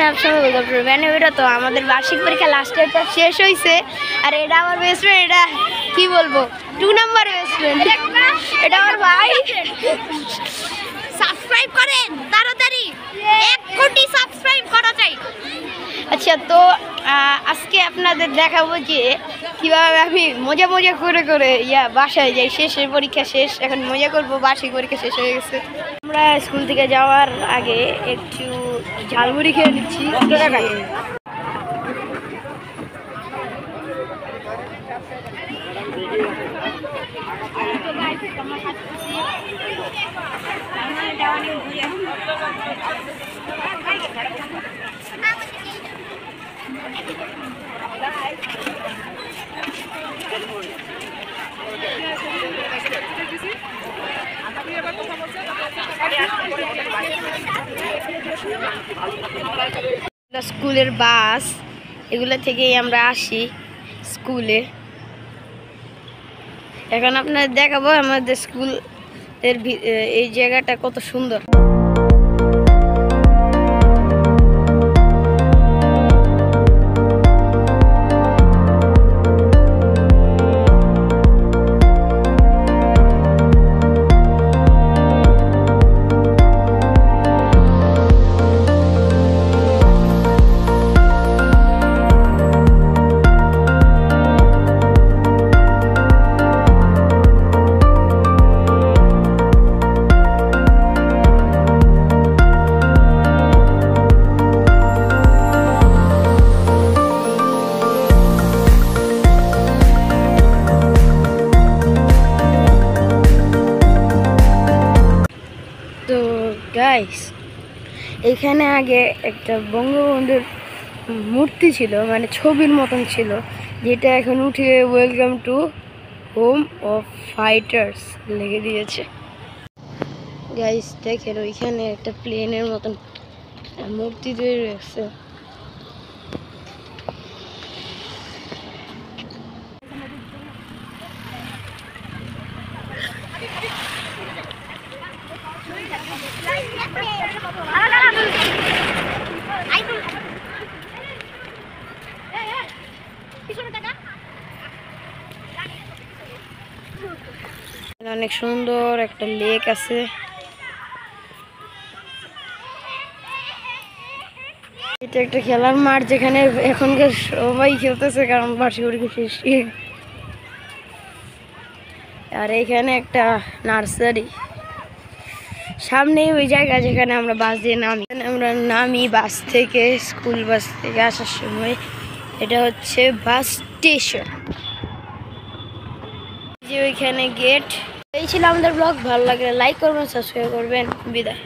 সবসময় গল্প মানে ওইটা তো আমাদের বার্ষিক পরীক্ষা লাস্ট ইয়ারটা শেষ হয়েছে। আর এটা আমার বেস্ট ফ্রেন্ড, এটা কি বলবো 2 নাম্বার বেস্ট ফ্রেন্ড, এটা আমার ভাই। সাবস্ক্রাইব করেন তাড়াতাড়ি, 1 কোটি সাবস্ক্রাইব করা চাই। আচ্ছা, তো আজকে আপনাদের দেখাবো যে কিভাবে আমি মজা করে বাসায় যাই। শেষের পরীক্ষা শেষ, এখন মজা করবো, বার্ষিক পরীক্ষা শেষ হয়ে গেছে। আমরা স্কুল থেকে যাওয়ার আগে একটু ঝালমুড়ি খেয়ে নিচ্ছি। স্কুলের বাস এগুলো থেকেই আমরা আসি স্কুলে। এখন আপনাদের দেখাবো আমাদের স্কুলের এই জায়গাটা কত সুন্দর। তো গাইস, এখানে আগে একটা বঙ্গবন্ধুর মূর্তি ছিল, মানে ছবির মতন ছিল, যেটা এখন উঠে welcome to home of fighters লিখে দিয়েছে। গাইস দেখেন, ওইখানে একটা প্লেনের মতন মূর্তি তৈরি হয়েছে। অনেক সুন্দর একটা লেক আছে। এটা একটা খেলার মাঠ, যেখানে এখনকার সবাই খেলতেছে, কারণ বার্ষিক পরীক্ষা শেষ। আর এখানে একটা নার্সারি, সামনেই ওই জায়গা যেখানে আমরা বাস দিয়ে নামি বাস থেকে, স্কুল বাস থেকে আসার সময়। এটা হচ্ছে বাস স্টেশন, যে ওইখানে গেট। এই ছিল আমাদের ব্লগ। ভালো লাগলে লাইক করবেন, সাবস্ক্রাইব করবেন। বিদায়।